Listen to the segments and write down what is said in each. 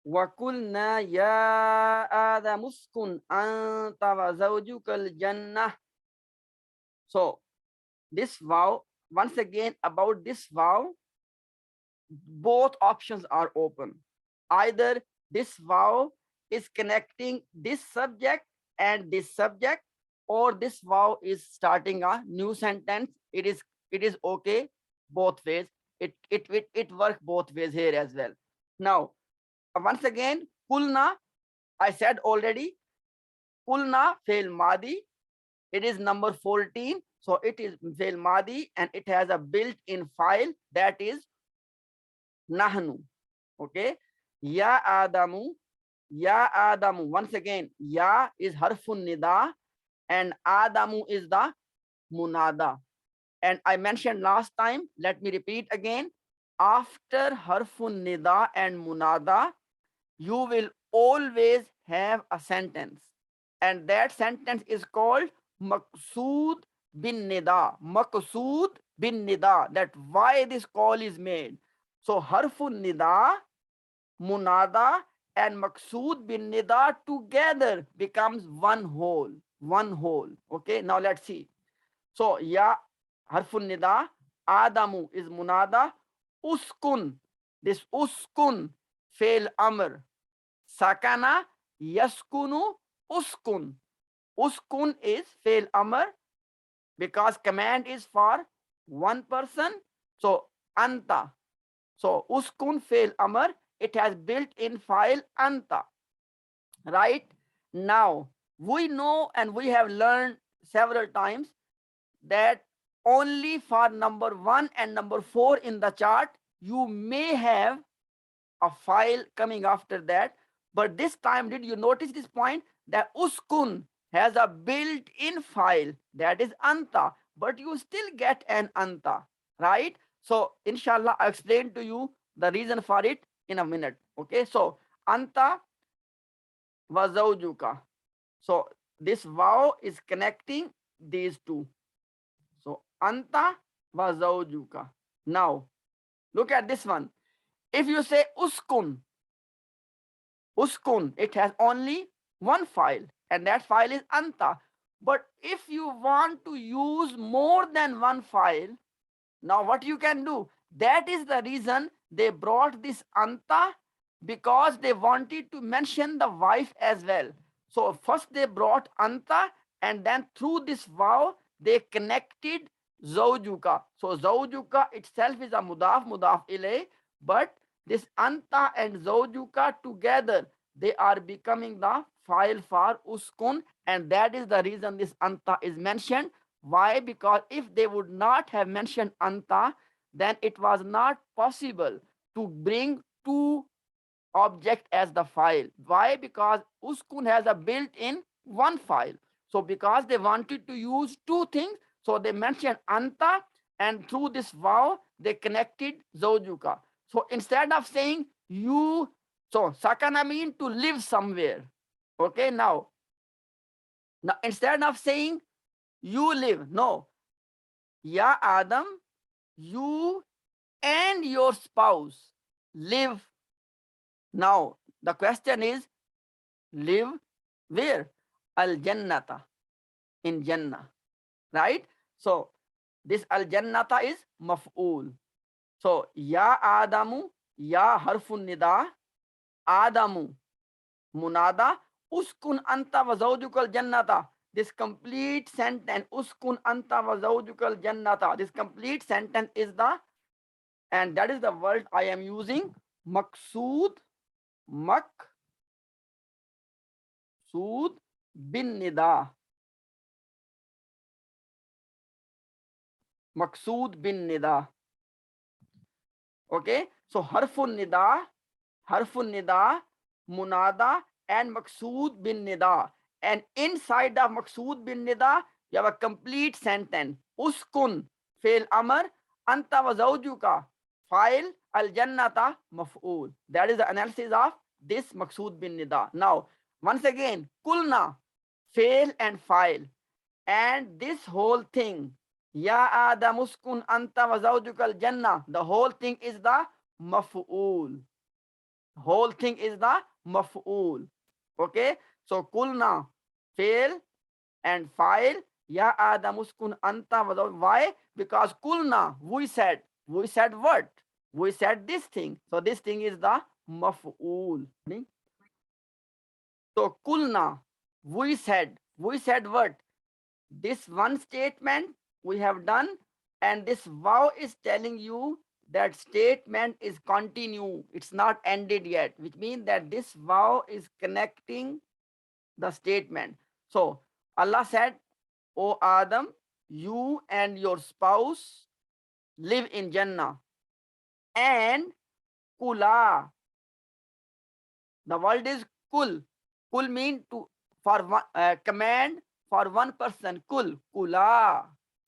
وَقُلْنَا يَا آدَمُ اسْكُنْ أَنْتَ وَزَوْجُكَ الْجَنَّةَ. So this vow, once again about this vow, both options are open. Either this vow is connecting this subject and this subject, or this vow is starting a new sentence. It is okay both ways. It works both ways here as well. Now, once again, kulna, I said already, kulna fail madi. It is number 14. So it is fail madi and it has a built-in file, that is nahnu. Okay. Ya Adamu, Ya Adamu. Once again, Ya is harfun nida and Adamu is the munada. And I mentioned last time, let me repeat again. After harfun nida and munada, you will always have a sentence. And that sentence is called Maqsood bin Nida. Maqsood bin Nida. That why this call is made. So harfun nida, munada, and Maqsood bin Nida together becomes one whole. One whole. Okay, now let's see. So ya harfun nida, Adamu is munada, uskun. This uskun fail amr. Sakana yaskunu uskun. Uskun is fail amr because command is for one person. So anta. So uskun fail amr, it has built-in file anta. Right? Now we know and we have learned several times that only for number 1 and number 4 in the chart you may have a file coming after that. But this time, did you notice this point that uskun has a built-in file, that is anta, but you still get an anta, right? So inshallah I'll explain to you the reason for it in a minute. Okay, so anta wa zawjuka. So this vow is connecting these two. So anta wa zawjuka. Now look at this one. If you say uskun, uskun, it has only one file and that file is anta. But if you want to use more than one file, now what you can do, that is the reason they brought this anta, because they wanted to mention the wife as well. So first they brought anta and then through this vow they connected zawjuka. So zawjuka itself is a mudaf ilay, but this anta and zawjuka together, they are becoming the file for uskun, and that is the reason this anta is mentioned. Why? Because if they would not have mentioned anta, then it was not possible to bring two object as the file. Why? Because uskun has a built-in one file. So because they wanted to use two things, so they mentioned anta, and through this vow they connected zawjuka. So instead of saying you, so sakana mean to live somewhere. Okay, now instead of saying you live, no, ya Adam, you and your spouse live. Now the question is, live where? Al Jannata, in Jannah, right? So this Al Jannata is maf'ul. So ya Adamu, ya harfun nida, Adamu munada, uskun anta wa zawjukal jannata. This complete sentence, uskun anta wa zawjukal jannata, this complete sentence is the, and that is the word I am using, maqsood, maqsood bin nida. Maqsood bin nida. Okay, so harfun nida, munada, and maqsood bin nida. And inside of maqsood bin nida, you have a complete sentence. Uskun, fail amr, anta wa zawjuka, file, al jannata, maf'ul. That is the analysis of this maqsood bin nida. Now, once again, kulna, fail and file. And this whole thing, Ya Adam uskun anta wa zawjukal jannah, the whole thing is the maf'ul. whole thing is the maf'ul. Okay, so kulna, fail and file. Ya Adam uskun anta. Why? Because kulna, we said what? We said this thing. So this thing is the maf'ul. So kulna, we said what? This one statement we have done, and this vow is telling you that statement is continue. It's not ended yet, which means that this vow is connecting the statement. So Allah said, O Adam, you and your spouse live in Jannah, and kula. The word is kul. Kul mean to for one, command for one person. Kula.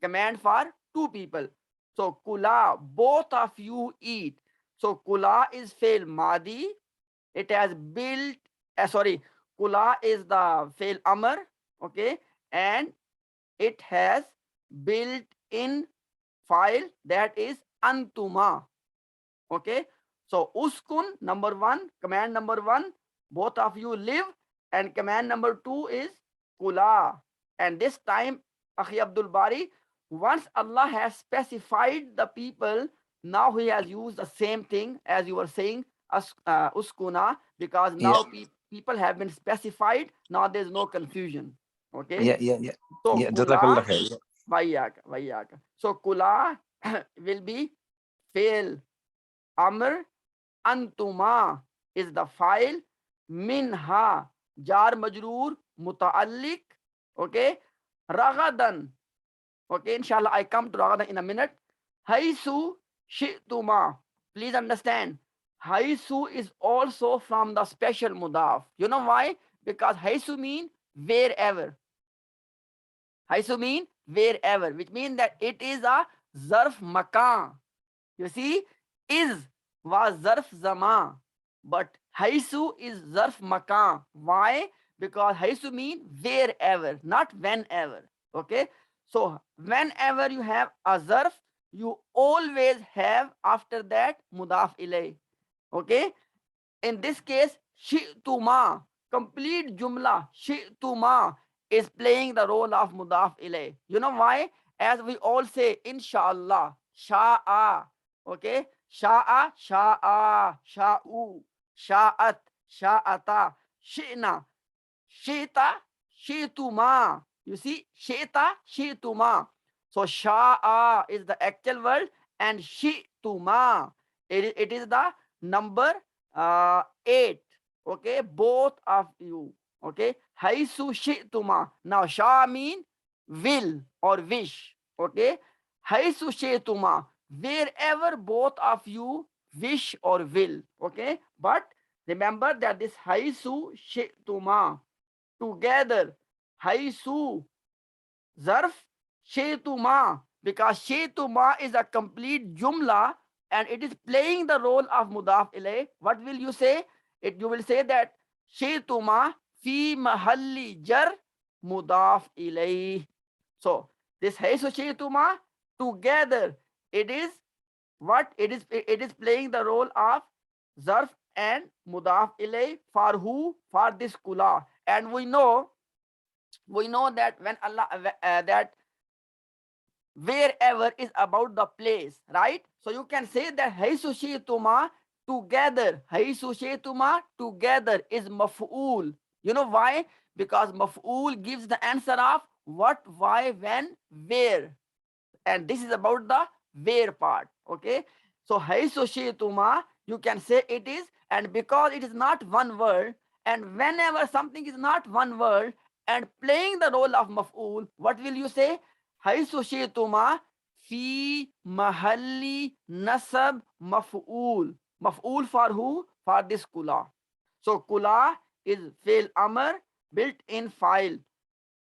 Command for two people. So kula, both of you eat. So kula is fail madi. It has built. Sorry, kula is the fail amr. Okay, and it has built in file that is antuma. Okay, so uskun number one, command number one, both of you live, and command number two is kula. And this time, Akhi Abdul Bari, once Allah has specified the people, now he has used the same thing as you were saying, uskuna, because Yeah, now people have been specified. Now there's no confusion. Okay, yeah, yeah, yeah. so Yeah, Jazakallah kula, khair. vayaka. So kula will be fail. Amr, antuma is the file. Minha, jar majroor, mutaalliq. Okay. Ragadan. Okay, inshallah, I come to Ragadan in a minute. Haisu shi'tuma. Please understand. Haisu is also from the special mudaf. You know why? Because haisu mean wherever. Haisu mean wherever, which means that it is a zarf makan. You see, is was zarf zama, but haisu is zarf makan. Why? Because haisu mean wherever, not whenever. Okay, so whenever you have a zarf, you always have after that mudaf ilay. Okay, in this case, shi'tuma, complete jumla, shi'tuma is playing the role of mudaf ilay. You know why? As we all say, inshallah, sha'a, okay? Sha'a, sha'a, sha'u, sha'at, sha'ata, shi'na, shita, shituma. You see, shita, shituma. So sha'a is the actual word, and shituma, it is the number 8. Okay, both of you. Okay, haisu shituma. Now sha mean will or wish. Okay, haisu shituma, wherever both of you wish or will. Okay, but remember that this haisu shituma together, haisu zarf shaytuma, because shaytuma is a complete jumla and it is playing the role of mudaf ilay. What will you say? You will say that shaytuma fi mahalli jar mudaf ilay. So this haisu shaytuma together, it is what it is playing the role of zarf and mudaf ilay. For who? For this kula. And we know that when Allah that wherever is about the place, right? So you can say that haysushituma together, haysushituma together is maf'ul. You know why? Because maf'ul gives the answer of what, why, when, where, and this is about the where part. Okay, so haysushituma, you can say it is, and because it is not one word, and whenever something is not one word and playing the role of maf'ul, what will you say? Haysushituma fi mahalli nasab maf'ul. Maf'ul for who? For this kula. So kula is fail amr built in file.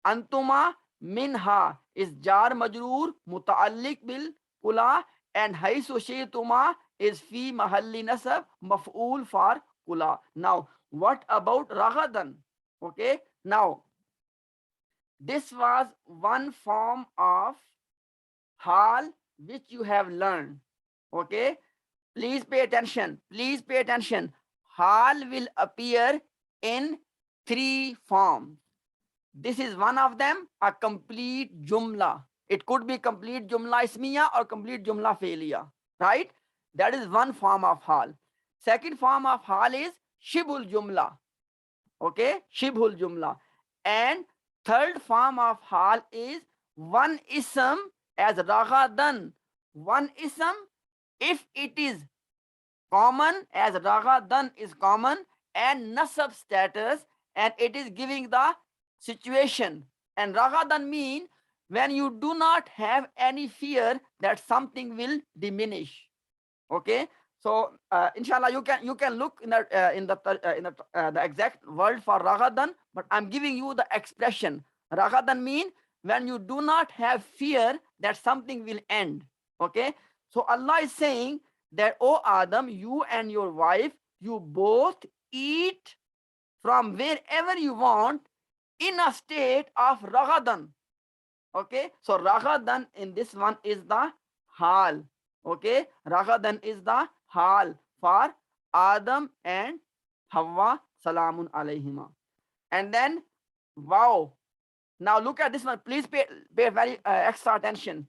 Antuma minha is jar majroor mutaalliq bil kula, and haisu shaytuma is fi mahalli nasab maf'ul for kula. Now, what about ragadan? Okay, now this was one form of hal which you have learned. Okay, please pay attention. Please pay attention. hal will appear in 3 forms. This is one of them, a complete jumla. It could be complete jumla ismiya or complete jumla failiya, right? That is one form of hal. Second form of hal is shibul jumla. Okay, shibul jumla. And third form of hal is one ism as raghadan. One ism, if it is common, as raghadan is common, and nasab status, and it is giving the situation. And raghadan mean when you do not have any fear that something will diminish. Okay, so inshallah you can look in the exact word for raghadan, but I'm giving you the expression. Raghadan mean when you do not have fear that something will end. Okay, so Allah is saying that, oh Adam, you and your wife, you both eat from wherever you want in a state of raghadan. Okay, so raghadan in this one is the hal. Okay, raghadan is the hal for Adam and Hawa salamun alayhima. And then wow, now look at this one, please pay very extra attention.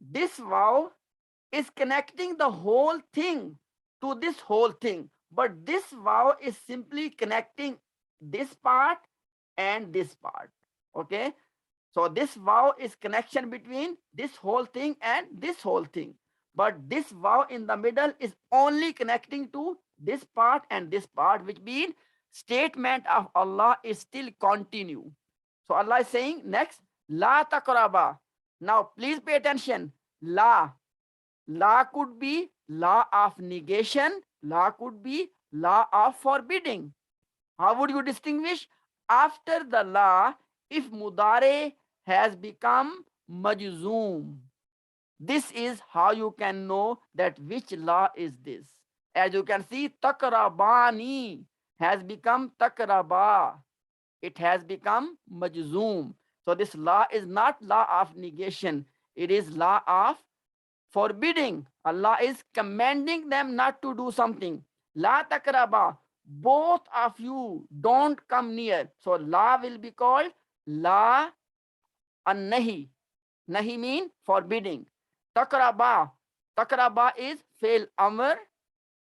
This wow is connecting the whole thing to this whole thing, but this wow is simply connecting this part and this part. Okay, so this wow is connection between this whole thing and this whole thing. But this wow in the middle is only connecting to this part and this part, which means statement of Allah is still continue. So Allah is saying next, La taqraba. Now please pay attention. La. La could be law of negation. La could be law of forbidding. How would you distinguish? After the law, if mudare has become majzoom, this is how you can know that which law is this. As you can see, takrabani has become takraba. It has become majzoom. So this law is not law of negation. It is law of forbidding. Allah is commanding them not to do something. La takraba. Both of you don't come near. So la will be called la an-nahi. Nahi mean forbidding. Takraba. Takraba is fail amr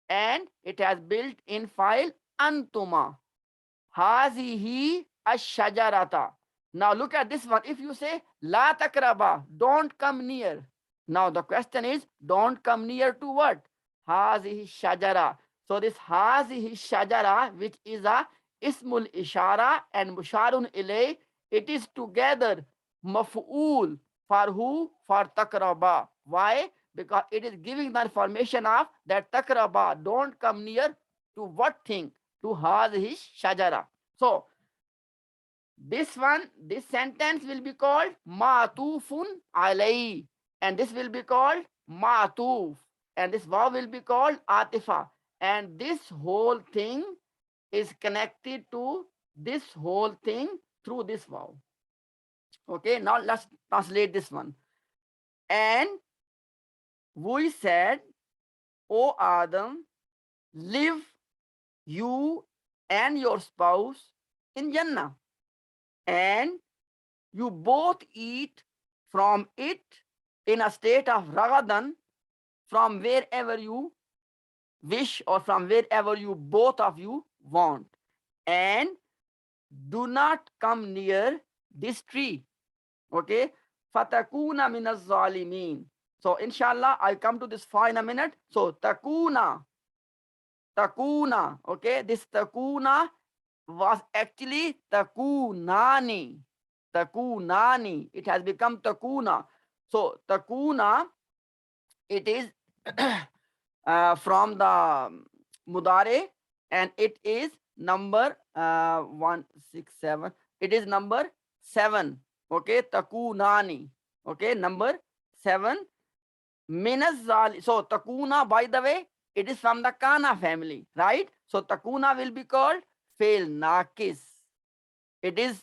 and it has built in file antuma. Hazihi ash-shajarata. Now look at this one. If you say la takraba, don't come near. Now the question is, don't come near to what? Hazihi shajara. So this hazihi shajara, which is a ismul ishara and musharun ilay, it is together maf'ul for who? For takraba. Why? Because it is giving the information of that takraba. Don't come near to what thing? To hazihi shajara. So this one, this sentence will be called ma'tufun alay, and this will be called ma'tuf, and this waw will be called atifa, and this whole thing is connected to this whole thing through this waw. Okay, now let's translate this one. And we said, O Adam, live you and your spouse in Jannah, and you both eat from it in a state of ragadan from wherever you wish or from wherever you both of you want, and do not come near this tree. Okay, fatakuna minaz zalimin. So inshallah I'll come to this for in a minute. So takuna, okay, this takuna was actually takunani. It has become takuna. So takuna, it is from the mudare, and it is number 167. It is number 7. Okay, takunani. Okay, number 7. Minaz. So takuna, by the way, it is from the kana family, right? So takuna will be called fail nakis. It is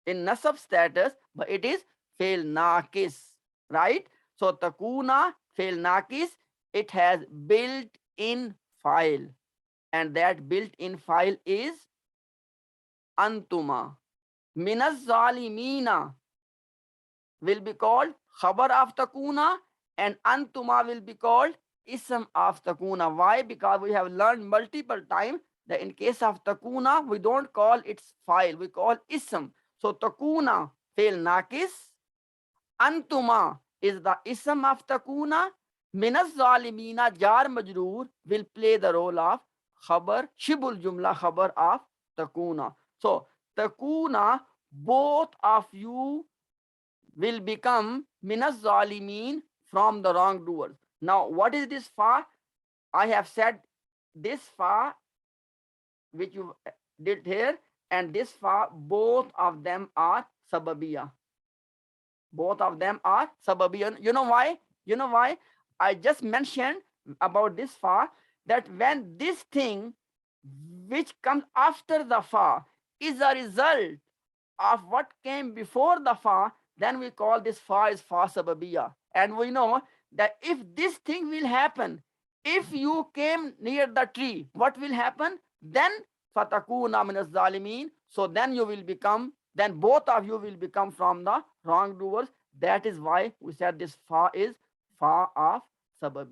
in nasab status, but it is fail nakis, right? So takuna fail nakis, it has built in file. and that built-in file is antuma. Minas zalimina will be called khabar of takuna, and antuma will be called ism of takuna. Why? Because we have learned multiple times that in case of takuna, we don't call its file, we call ism. So takuna fail nakis, antuma is the ism of takuna, minas zalimina jar majroor will play the role of khabar, shibul jumla khabar of takuna. So takuna, both of you will become minas zalimin, from the wrongdoers. Now, what is this fa? I have said this fa which you did here and this fa, both of them are sababiya. Both of them are sababiya. You know why? You know why? I just mentioned about this fa, that when this thing which comes after the fa is a result of what came before the fa, then we call this fa is fa sababiya. And we know that if this thing will happen, if you came near the tree, what will happen? Then fatakuna min zalimin. So then you will become, then both of you will become from the wrongdoers. That is why we said this fa is fa of sababiya.